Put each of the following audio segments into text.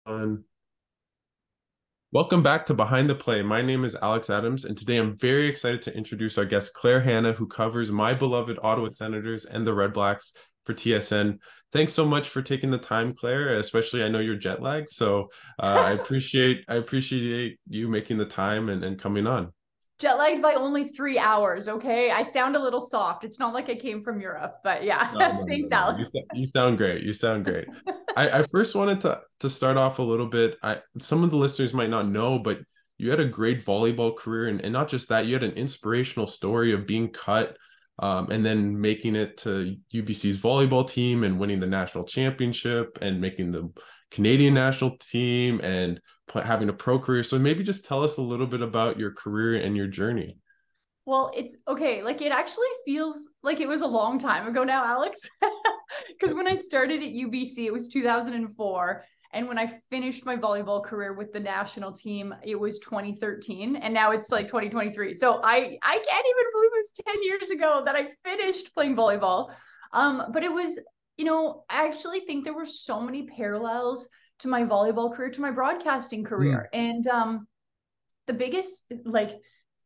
On. Welcome back to Behind the Play. My name is Alex Adams, and today I'm very excited to introduce our guest, Claire Hanna, who covers my beloved Ottawa Senators and the Red Blacks for TSN. Thanks so much for taking the time, Claire. Especially, I know you're jet lagged, so I appreciate you making the time and coming on. Jet lagged by only 3 hours. Okay. I sound a little soft. It's not like I came from Europe, but yeah. No, no, no, Thanks, no. You, Alex. sa- you sound great. You sound great. I first wanted to start off a little bit. Some of the listeners might not know, but you had a great volleyball career, and not just that, you had an inspirational story of being cut, and then making it to UBC's volleyball team and winning the national championship and making the Canadian national team and having a pro career. So maybe just tell us a little bit about your career and your journey. Well, it's okay. Like it actually feels like it was a long time ago now, Alex. Because when I started at UBC, it was 2004. And when I finished my volleyball career with the national team, it was 2013. And now it's like 2023. So I can't even believe it was 10 years ago that I finished playing volleyball. But it was, I actually think there were so many parallels to my volleyball career, to my broadcasting Mm. career. And the biggest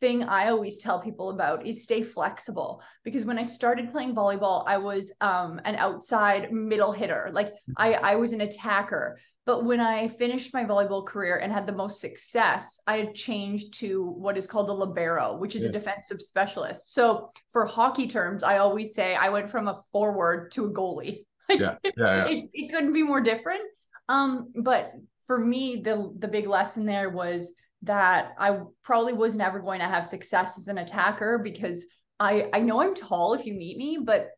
thing I always tell people about is stay flexible, because when I started playing volleyball, I was an outside middle hitter. Like I was an attacker. But when I finished my volleyball career and had the most success, I had changed to what is called a libero, which is a Yeah, defensive specialist. So for hockey terms, I always say I went from a forward to a goalie. Like yeah, yeah, yeah. it couldn't be more different. But for me, the big lesson there was that I probably was never going to have success as an attacker, because I know I'm tall if you meet me, but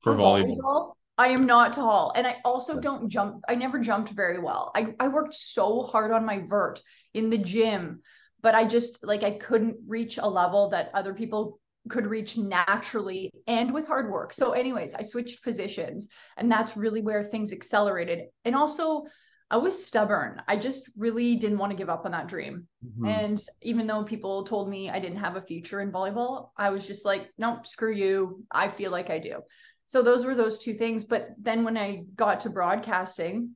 For for volleyball. volleyball, I am not tall. And I also Yeah. don't jump. I never jumped very well. I worked so hard on my vert in the gym, but I just I couldn't reach a level that other people could reach naturally and with hard work. So anyways, I switched positions, and that's really where things accelerated. And also I was stubborn. I just really didn't want to give up on that dream. Mhm. And even though people told me I didn't have a future in volleyball, I was just like, nope, screw you. I feel like I do. So those were those two things. But then when I got to broadcasting,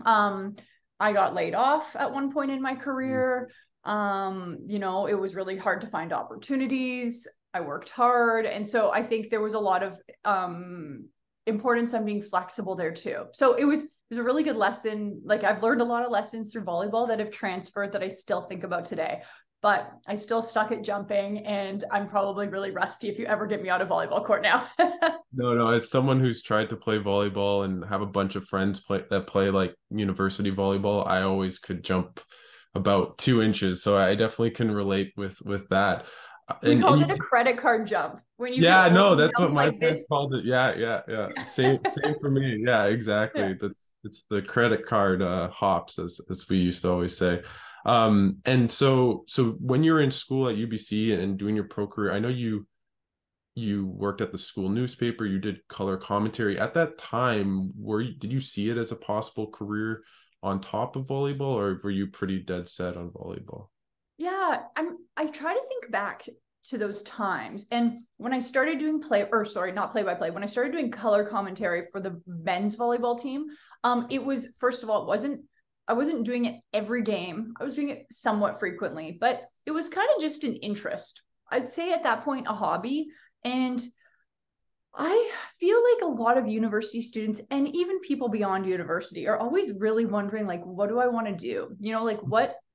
um, I got laid off at one point in my career. It was really hard to find opportunities. I worked hard. And so I think there was a lot of importance on being flexible there too. So it was a really good lesson. Like I've learned a lot of lessons through volleyball that have transferred that I still think about today. But I still stuck at jumping, and I'm probably really rusty if you ever get me out of volleyball court now. No, no, as someone who's tried to play volleyball and have a bunch of friends play like university volleyball, I always could jump about 2 inches. So I definitely can relate with that. We And called you, it a credit card jump. When you could yeah, no, only that's what jump my like friends this. called it. Yeah, yeah, yeah. Same for me. Yeah, Yeah. exactly. It's the credit card hops as we used to always say. And so when you were in school at UBC and doing your pro career, I know you worked at the school newspaper, you did color commentary. At that time, did you see it as a possible career on top of volleyball, or were you pretty dead set on volleyball? Yeah, I try to think back to those times. And when I started doing not play by play, when I started doing color commentary for the men's volleyball team, it was, first of all, I wasn't doing it every game. I was doing it somewhat frequently, but it was kind of just an interest. I'd say at that point a hobby. And I feel like a lot of university students and even people beyond university are always really wondering, like, what do I want to do?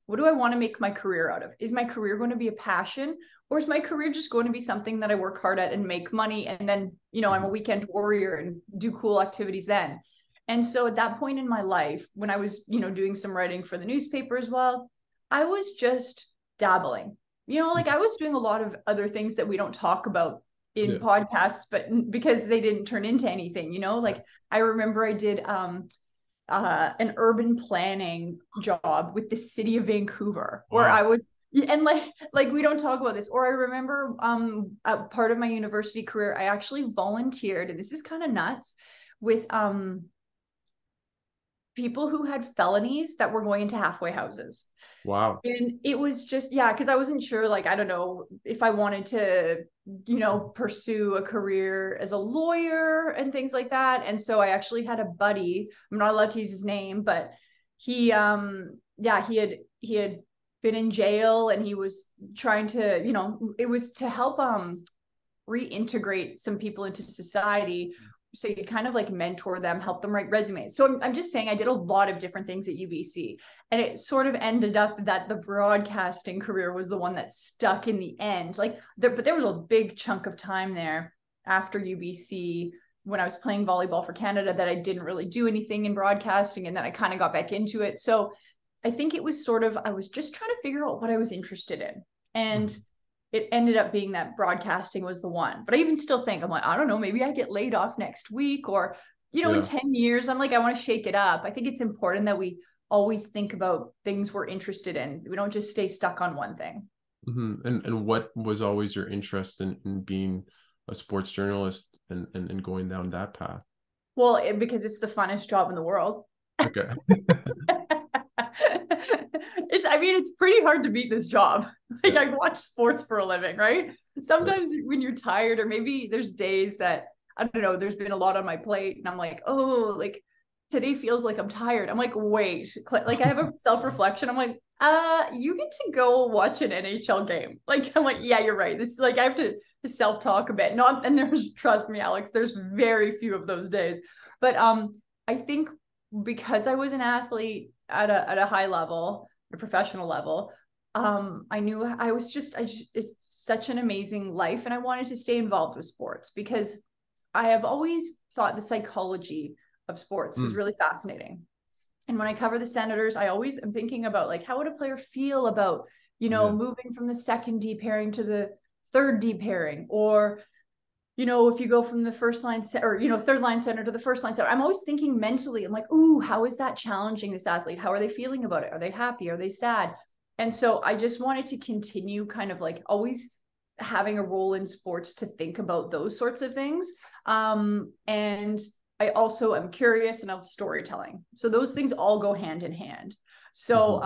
What do I want to make my career out of? Is my career going to be a passion, or is my career just going to be something that I work hard at and make money, and then, I'm a Mhm. weekend warrior and do cool activities then. And so at that point in my life, when I was, doing some writing for the newspaper as well, I was just dabbling. I was doing a lot of other things that we don't talk about in Yeah. podcasts, but because they didn't turn into anything, like I remember I did an urban planning job with the city of Vancouver, where I Wow. was, and like we don't talk about this. Or I remember a part of my university career, I actually volunteered, and this is kind of nuts, with people who had felonies that were going into halfway houses. Wow. And it was just, yeah, because I wasn't sure, like, I don't know if I wanted to, pursue a career as a lawyer and things like that. And so I actually had a buddy, I'm not allowed to use his name, but he had been in jail, and he was trying to, it was to help reintegrate some people into society. So you kind of like mentor them, help them write resumes. So I'm just saying I did a lot of different things at UBC, and it sort of ended up that the broadcasting career was the one that stuck in the end. But there was a big chunk of time there after UBC when I was playing volleyball for Canada that I didn't really do anything in broadcasting, and then I kind of got back into it. So I think it was sort of, I was just trying to figure out what I was interested in. And it ended up being that broadcasting was the one. But I even still think, I'm like, I don't know, maybe I get laid off next week, or, in 10 years, I'm like, I want to shake it up. I think it's important that we always think about things we're interested in. We don't just stay stuck on one thing. And what was always your interest in being a sports journalist and going down that path? Well, because it's the funnest job in the world. Okay. It's pretty hard to beat this job. Like, I watch sports for a living, right? Sometimes when you're tired, or maybe there's days that, I don't know, there's been a lot on my plate, and I'm like, oh, like today feels like I'm tired. I'm like, wait, like I have a self-reflection. I'm like, you get to go watch an NHL game. Like, I'm like, yeah, you're right. This, like, I have to self-talk a bit. And trust me, Alex, there's very few of those days. But I think because I was an athlete at a high level, a professional level, I knew it's such an amazing life, and I wanted to stay involved with sports because I have always thought the psychology of sports was really fascinating. And when I cover the Senators, I always am thinking about, like, how would a player feel about, moving from the second D pairing to the third D pairing, or, if you go from the first line or, third line center to the first line center. I'm always thinking mentally, I'm like, ooh, how is that challenging this athlete? How are they feeling about it? Are they happy? Are they sad? And so I just wanted to continue kind of like always having a role in sports to think about those sorts of things. And I also am curious and I love storytelling. So those things all go hand in hand. So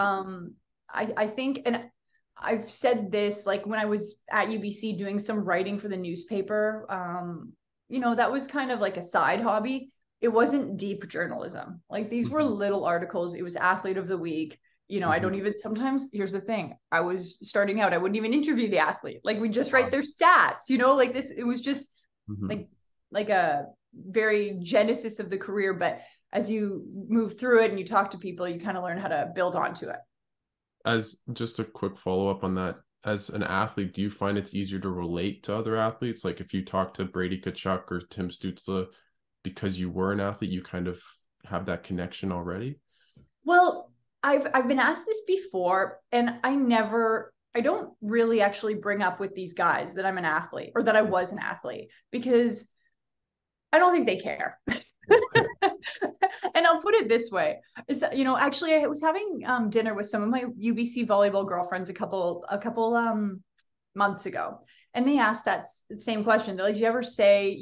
I think, and I've said this, like when I was at UBC doing some writing for the newspaper, that was kind of like a side hobby. It wasn't deep journalism. Like, these were little articles. It was athlete of the week. I don't even, sometimes, here's the thing, I was starting out, I wouldn't even interview the athlete. Like, we just write their stats, like this, it was just like a very genesis of the career. But as you move through it and you talk to people, you kind of learn how to build onto it. As just a quick follow-up on that, as an athlete, do you find it's easier to relate to other athletes? Like, if you talk to Brady Tkachuk or Tim Stutzle, because you were an athlete, you kind of have that connection already? Well, I've been asked this before, and I don't really actually bring up with these guys that I'm an athlete or that I was an athlete, because I don't think they care. And I'll put it this way, is, actually I was having dinner with some of my UBC volleyball girlfriends a couple months ago, and they asked that same question. They're like, do you ever say,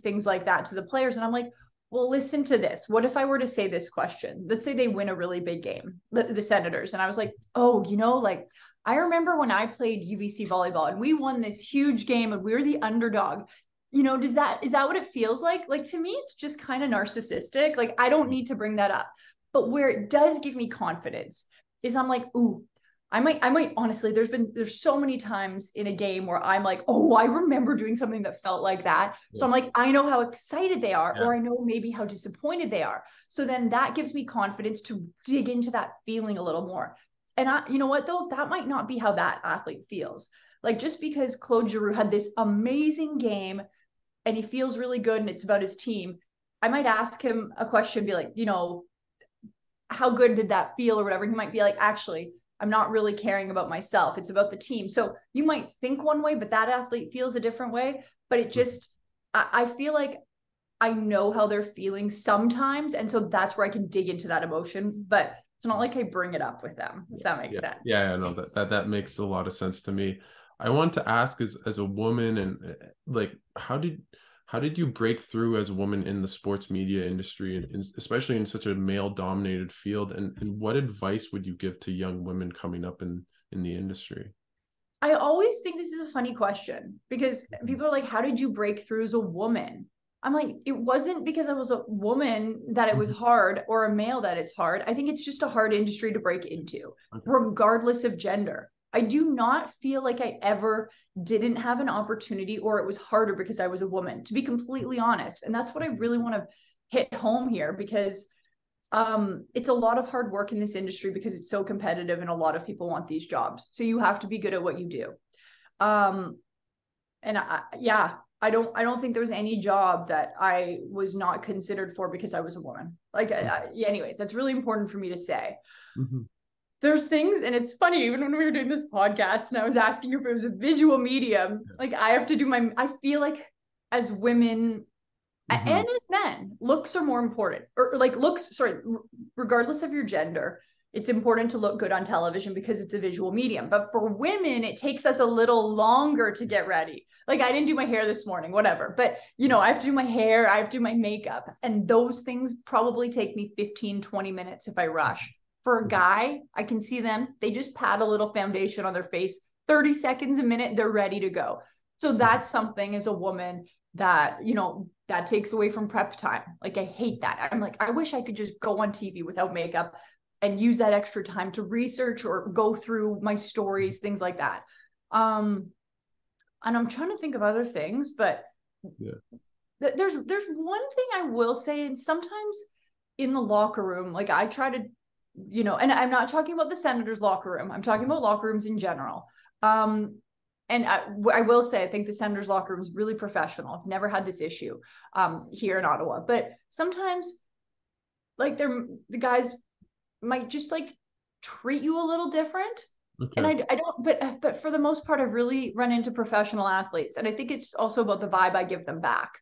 things like that to the players? And I'm like, well, listen to this. What if I were to say this question? Let's say they win a really big game, the Senators. And I was like, oh, like, I remember when I played UBC volleyball and we won this huge game and we were the underdog. Is that what it feels like? Like, to me, it's just kind of narcissistic. Like, I don't need to bring that up. But where it does give me confidence is I'm like, ooh, I might honestly, there's so many times in a game where I'm like, oh, I remember doing something that felt like that. So I'm like, I know how excited they are, or I know maybe how disappointed they are. So then that gives me confidence to dig into that feeling a little more. And you know what, though, that might not be how that athlete feels. Like, just because Claude Giroux had this amazing game and he feels really good and it's about his team, I might ask him a question, be like, how good did that feel or whatever. And he might be like, actually, I'm not really caring about myself. It's about the team. So you might think one way, but that athlete feels a different way. But it just, I feel like I know how they're feeling sometimes. And so that's where I can dig into that emotion. But it's not like I bring it up with them, if that makes sense. Yeah, no, that makes a lot of sense to me. I want to ask, as a woman, and like, how did you break through as a woman in the sports media industry, and especially in such a male-dominated field? And what advice would you give to young women coming up in the industry? I always think this is a funny question, because people are like, how did you break through as a woman? I'm like, it wasn't because I was a woman that it was hard, or a male that it's hard. I think it's just a hard industry to break into, regardless of gender. I do not feel like I ever didn't have an opportunity, or it was harder because I was a woman, to be completely honest. And that's what I really want to hit home here, because it's a lot of hard work in this industry because it's so competitive and a lot of people want these jobs. So you have to be good at what you do. And I don't think there was any job that I was not considered for because I was a woman. Like, anyways, that's really important for me to say. There's things, and it's funny, even when we were doing this podcast and I was asking if it was a visual medium, like I have to do I feel like as women and as men, looks are more important, or like regardless of your gender, it's important to look good on television because it's a visual medium. But for women, it takes us a little longer to get ready. Like, I didn't do my hair this morning, whatever. But, I have to do my hair, I have to do my makeup. And those things probably take me 15, 20 minutes if I rush. For a guy, I can see them. They just pat a little foundation on their face, 30 seconds a minute, they're ready to go. So that's something as a woman that, that takes away from prep time. Like, I hate that. I'm like, I wish I could just go on TV without makeup and use that extra time to research or go through my stories, things like that. And I'm trying to think of other things, but there's one thing I will say, and sometimes in the locker room, like I try to, and I'm not talking about the Senators locker room, I'm talking about locker rooms in general. And I will say, I think the Senators locker room is really professional. I've never had this issue here in Ottawa, but sometimes like the guys might just like treat you a little different. And I don't, but for the most part, I've really run into professional athletes. And I think it's also about the vibe I give them back.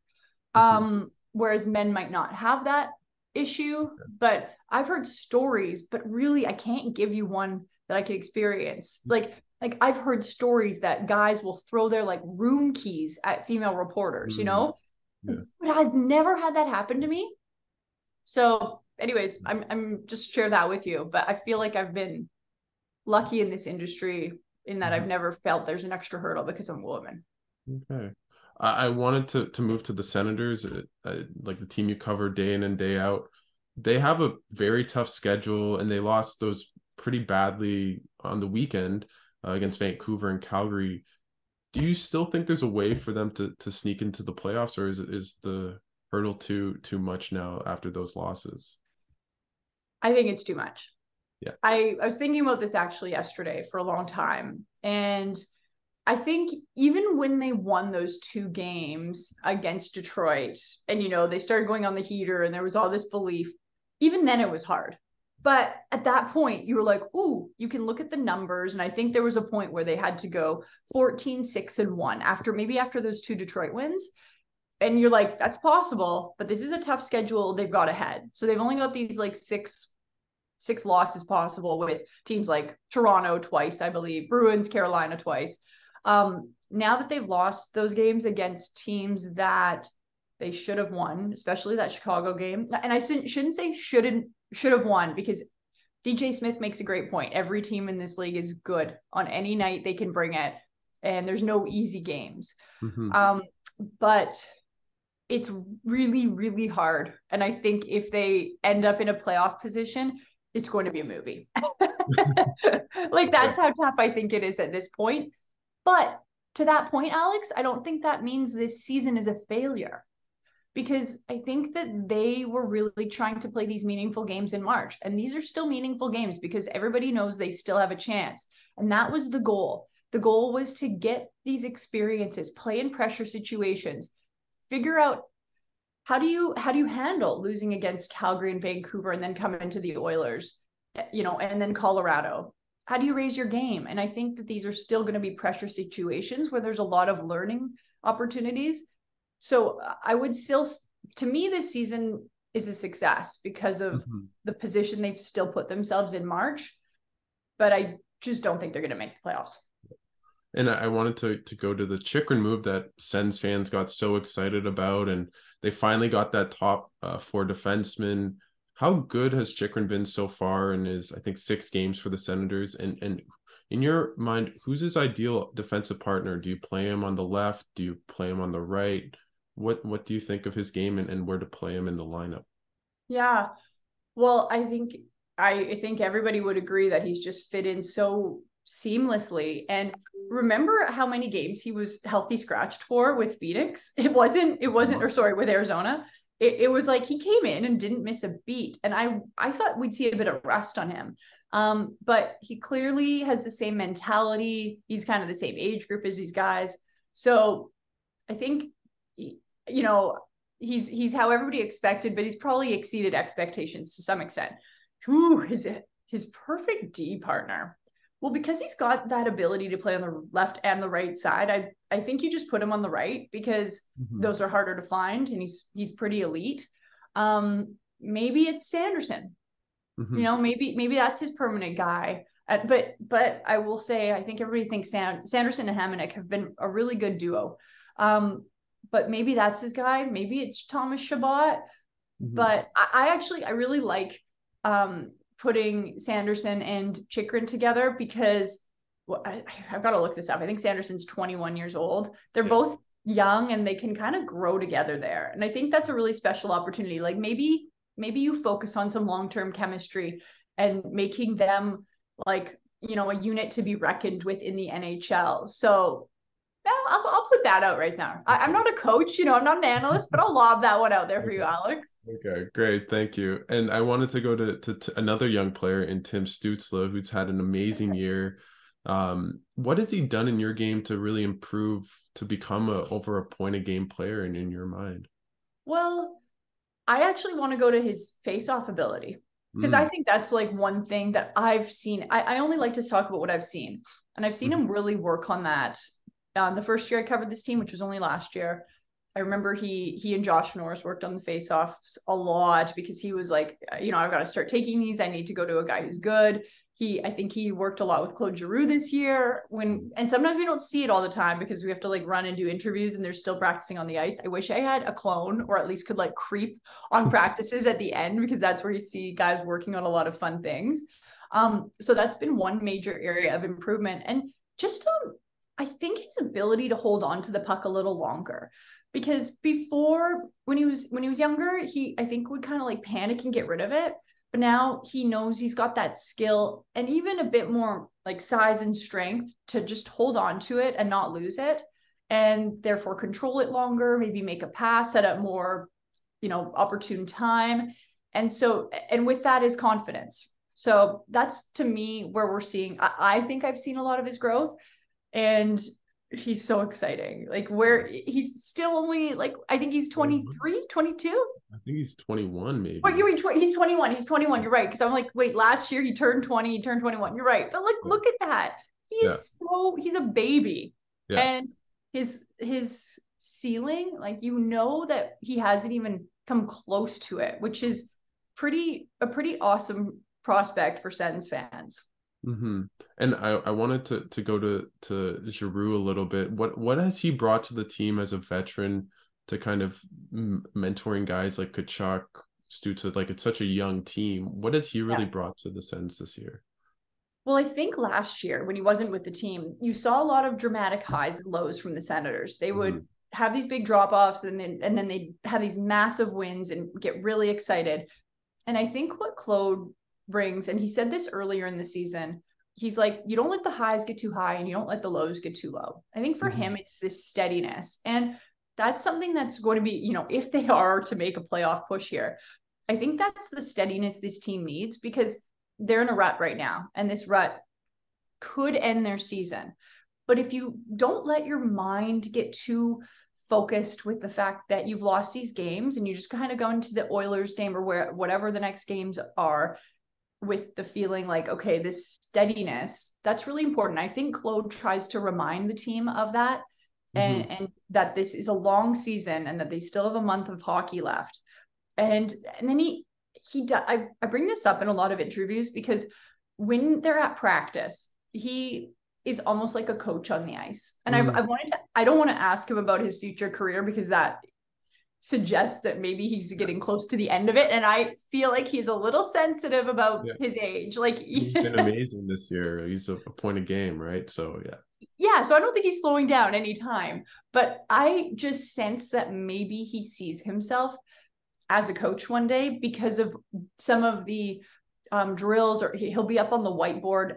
Whereas men might not have that issue, but I've heard stories, but really I can't give you one that I could experience. Like I've heard stories that guys will throw their like room keys at female reporters, but I've never had that happen to me. So anyways, I'm just share that with you, but I feel like I've been lucky in this industry in that I've never felt there's an extra hurdle because I'm a woman. Okay. I wanted to move to the Senators, like the team you cover day in and day out. They have a very tough schedule, and they lost those pretty badly on the weekend against Vancouver and Calgary. Do you still think there's a way for them to sneak into the playoffs, or is the hurdle too much now after those losses? I think it's too much. Yeah. I was thinking about this actually yesterday for a long time. And I think even when they won those 2 games against Detroit and, they started going on the heater and there was all this belief, even then it was hard. But at that point, you were like, ooh, you can look at the numbers. And I think there was a point where they had to go 14-6-1 after those 2 Detroit wins. And you're like, that's possible, but this is a tough schedule they've got ahead. So they've only got these like six losses possible with teams like Toronto twice, I believe, Bruins, Carolina twice. Now that they've lost those games against teams that they should have won, especially that Chicago game. And I shouldn't say should have won, because DJ Smith makes a great point. Every team in this league is good on any night they can bring it, and there's no easy games. But it's really, really hard. And I think if they end up in a playoff position, it's going to be a movie. Like, that's how tough I think it is at this point. But to that point, Alex, I don't think that means this season is a failure, because I think that they were really trying to play these meaningful games in March. And these are still meaningful games because everybody knows they still have a chance. And that was the goal. The goal was to get these experiences, play in pressure situations, figure out how do you handle losing against Calgary and Vancouver and then come into the Oilers, and then Colorado. How do you raise your game? And I think that these are still going to be pressure situations where there's a lot of learning opportunities. So I would still, to me, this season is a success because of the position they've still put themselves in March. But I just don't think they're going to make the playoffs. And I wanted to go to the Chychrun move that Sens fans got so excited about, and they finally got that top 4 defenseman. How good has Chychrun been so far in his, I think, 6 games for the Senators? And in your mind, who's his ideal defensive partner? Do you play him on the left? Do you play him on the right? what do you think of his game and where to play him in the lineup? Yeah. Well, I think everybody would agree that he's just fit in so seamlessly. And remember how many games he was healthy scratched for with Phoenix? With Arizona. It was like he came in and didn't miss a beat. And I thought we'd see a bit of rust on him. But he clearly has the same mentality. He's kind of the same age group as these guys. So I think, he's how everybody expected, but he's probably exceeded expectations to some extent. Who is it? His perfect D partner. Well, because he's got that ability to play on the left and the right side, I think you just put him on the right because those are harder to find, and he's pretty elite. Maybe it's Sanderson. Maybe that's his permanent guy. But I will say, I think everybody thinks Sanderson and Hamonic have been a really good duo. But maybe that's his guy. Maybe it's Thomas Chabot. But I really like putting Sanderson and Chychrun together because I've got to look this up. I think Sanderson's 21 years old. They're both young and they can kind of grow together there. And I think that's a really special opportunity. Like maybe you focus on some long-term chemistry and making them like, a unit to be reckoned with in the NHL. So I'll put that out right now. I'm not a coach, I'm not an analyst, but I'll lob that one out there for you, Alex. Okay, great. Thank you. And I wanted to go to another young player in Tim Stutzle, who's had an amazing year. What has he done in your game to really improve to become over a point a game player in your mind? Well, I actually want to go to his face-off ability because I think that's like one thing that I've seen. I only like to talk about what I've seen, and I've seen him really work on that. The first year I covered this team, which was only last year, I remember he and Josh Norris worked on the face-offs a lot because he was like, I've got to start taking these. I need to go to a guy who's good. I think he worked a lot with Claude Giroux this year and sometimes we don't see it all the time because we have to like run and do interviews and they're still practicing on the ice. I wish I had a clone or at least could like creep on practices at the end because that's where you see guys working on a lot of fun things. So that's been one major area of improvement. And just I think his ability to hold on to the puck a little longer, because before when he was younger, I think would kind of like panic and get rid of it. But now he knows he's got that skill and even a bit more like size and strength to just hold on to it and not lose it, and therefore control it longer, maybe make a pass at a more, opportune time. And with that is confidence. So that's to me where we're seeing, I think I've seen a lot of his growth. And he's so exciting. Like where he's still only like, I think he's 23, 22. I think he's 21 maybe. Oh, he's 21. He's 21. You're right. Because I'm like, wait, last year he turned 20, he turned 21. You're right. But like, look at that. He's a baby. Yeah. And his ceiling, like, that he hasn't even come close to it, which is a pretty awesome prospect for Sens fans. And I wanted to go to Giroux a little bit. What has he brought to the team as a veteran to kind of mentoring guys like Tkachuk, Stutzle? Like it's such a young team. What has he really brought to the Sens this year? Well, I think last year when he wasn't with the team, you saw a lot of dramatic highs and lows from the Senators. They would have these big drop-offs and then they'd have these massive wins and get really excited. And I think what Claude brings, and he said this earlier in the season, he's like, you don't let the highs get too high and you don't let the lows get too low. I think for him, it's this steadiness. And that's something that's going to be, if they are to make a playoff push here, I think that's the steadiness this team needs because they're in a rut right now. And this rut could end their season. But if you don't let your mind get too focused with the fact that you've lost these games and you just kind of go into the Oilers game or whatever the next games are, with the feeling like, okay, this steadiness, that's really important. I think Claude tries to remind the team of that and that this is a long season and that they still have a month of hockey left. And then I bring this up in a lot of interviews because when they're at practice, he is almost like a coach on the ice. And I don't want to ask him about his future career because that suggests that maybe he's getting close to the end of it, and I feel like he's a little sensitive about his age. Like he's been amazing this year. He's a point a game, right? So Yeah, so I don't think he's slowing down anytime, but I just sense that maybe he sees himself as a coach one day because of some of the drills, or he'll be up on the whiteboard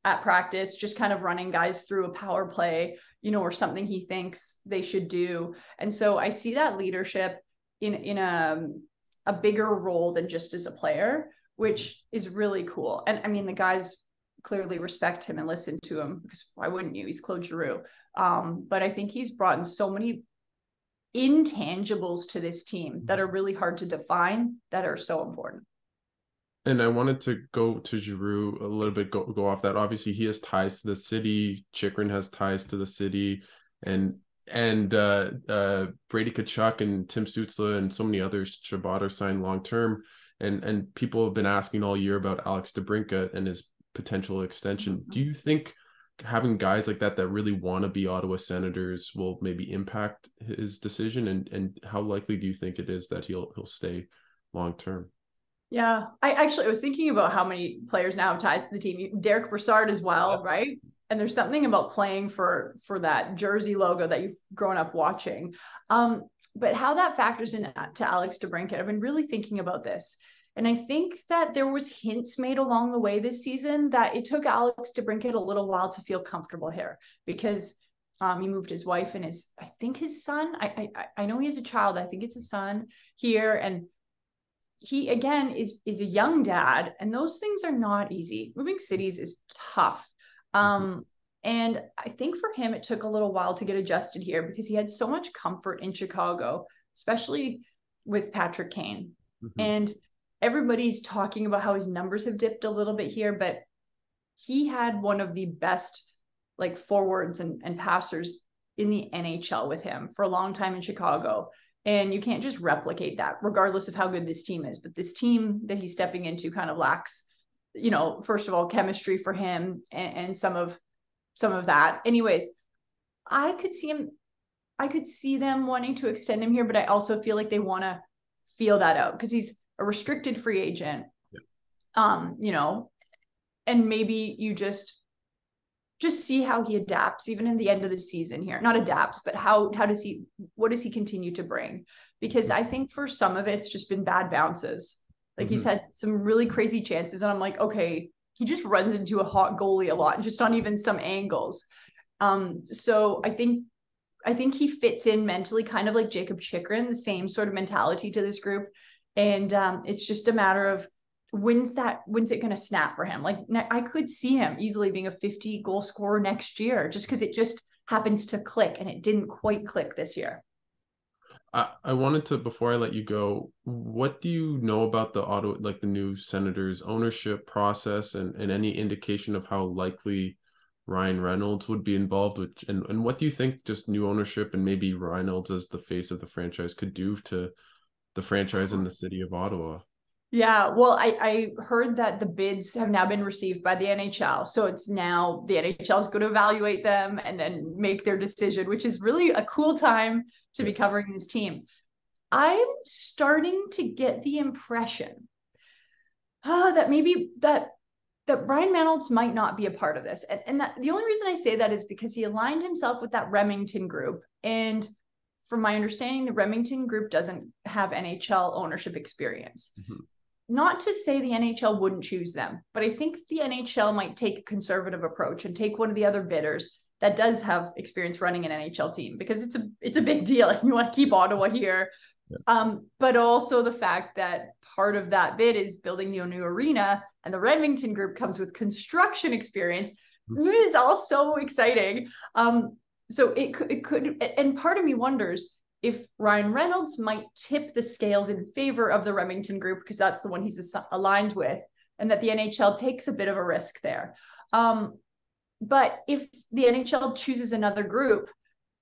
at practice, just kind of running guys through a power play, or something he thinks they should do. And so I see that leadership in a bigger role than just as a player, which is really cool. And I mean, the guys clearly respect him and listen to him, because why wouldn't you? He's Claude Giroux. But I think he's brought in so many intangibles to this team that are really hard to define, that are so important. And I wanted to go to Giroux a little bit, go off that. Obviously, he has ties to the city. Chychrun has ties to the city, and Brady Tkachuk and Tim Stutzle and so many others, Chabot, are signed long term. And people have been asking all year about Alex Debrincat and his potential extension. Mm-hmm. Do you think having guys like that really want to be Ottawa Senators will maybe impact his decision? And how likely do you think it is that he'll stay long term? Yeah, I was thinking about how many players now have ties to the team. Derek Brassard as well, yeah. Right? And there's something about playing for that jersey logo that you've grown up watching. But how that factors in to Alex Debrincat, I've been really thinking about this. And I think that there was hints made along the way this season that it took Alex Debrincat a little while to feel comfortable here, because he moved his wife and his son. I know he has a child. I think it's a son here. And he, again, is a young dad, and those things are not easy. Moving cities is tough. And I think for him, it took a little while to get adjusted here, because he had so much comfort in Chicago, especially with Patrick Kane. Mm-hmm. And everybody's talking about how his numbers have dipped a little bit here, but he had one of the best forwards and passers in the NHL with him for a long time in Chicago. And you can't just replicate that, regardless of how good this team is. But this team that he's stepping into kind of lacks, first of all, chemistry for him and some of that. Anyways, I could see them wanting to extend him here, but I also feel like they want to feel that out, because he's a restricted free agent. Yeah. And maybe you just see how he adapts even in the end of the season here. Not adapts, but what does he continue to bring? Because I think for some of it's just been bad bounces. He's had some really crazy chances, and I'm like, okay, he just runs into a hot goalie a lot, just on even some angles. So I think he fits in mentally, kind of like Jacob Chychrun, the same sort of mentality to this group. And it's just a matter of when's it going to snap for him? I could see him easily being a 50 goal scorer next year, just because it just happens to click, and it didn't quite click this year. I wanted to, before I let you go, what do you know about the the new Senators ownership process, and any indication of how likely Ryan Reynolds would be involved with, and what do you think just new ownership and maybe Reynolds as the face of the franchise could do to the franchise in the city of Ottawa? Yeah, well, I heard that the bids have now been received by the NHL. So it's now the NHL is going to evaluate them and then make their decision, which is really a cool time to be covering this team. I'm starting to get the impression that maybe that Ryan Reynolds might not be a part of this. And that, the only reason I say that is because he aligned himself with that Remington group. And from my understanding, the Remington group doesn't have NHL ownership experience. Mm-hmm. Not to say the NHL wouldn't choose them, but I think the NHL might take a conservative approach and take one of the other bidders that does have experience running an NHL team, because it's a big deal. You want to keep Ottawa here. Yeah. But also the fact that part of that bid is building the new arena, and the Remington group comes with construction experience. Mm-hmm. It is all so exciting. So it could, and part of me wonders if Ryan Reynolds might tip the scales in favor of the Remington group, because that's the one he's aligned with, and that the NHL takes a bit of a risk there. But if the NHL chooses another group,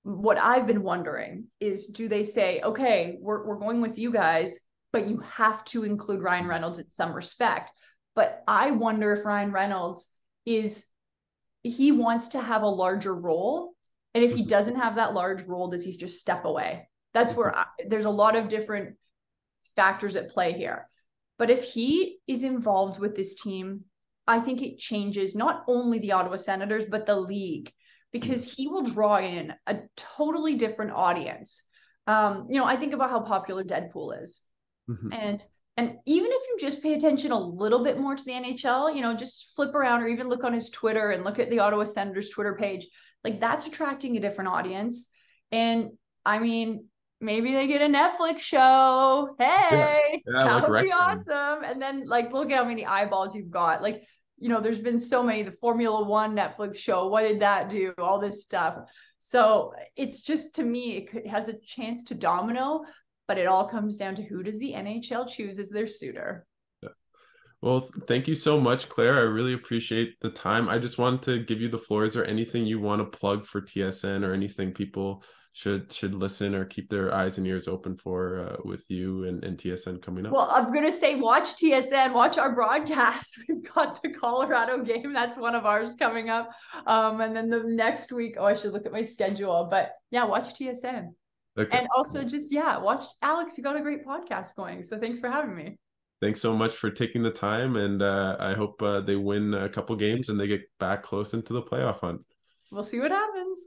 what I've been wondering is, do they say, okay, we're going with you guys, but you have to include Ryan Reynolds in some respect. But I wonder if Ryan Reynolds he wants to have a larger role. And if he doesn't have that large role, does he just step away? That's where there's a lot of different factors at play here. But if he is involved with this team I think it changes not only the Ottawa Senators, but the league, because he will draw in a totally different audience. I think about how popular Deadpool is. Mm-hmm. And even if you just pay attention a little bit more to the NHL, just flip around or even look on his Twitter and look at the Ottawa Senators Twitter page, like that's attracting a different audience. And I mean, maybe they get a Netflix show. Hey, Yeah, that like would be Wrexham. awesome. And then like look at how many eyeballs you've got. Like, there's been so many, the Formula One Netflix show. What did that do? All this stuff. So it's just, to me, it has a chance to domino, but it all comes down to who does the NHL choose as their suitor. Yeah. Well, thank you so much, Claire. I really appreciate the time. I just wanted to give you the floor. Is there anything you want to plug for TSN, or anything people should listen or keep their eyes and ears open for with you and TSN coming up? Well, I'm going to say watch TSN, watch our broadcast. We've got the Colorado game. That's one of ours coming up. And then the next week, I should look at my schedule. But yeah, watch TSN. Okay. And also just, watch Alex. You got a great podcast going. So thanks for having me. Thanks so much for taking the time. And I hope they win a couple games and they get back close into the playoff hunt. We'll see what happens.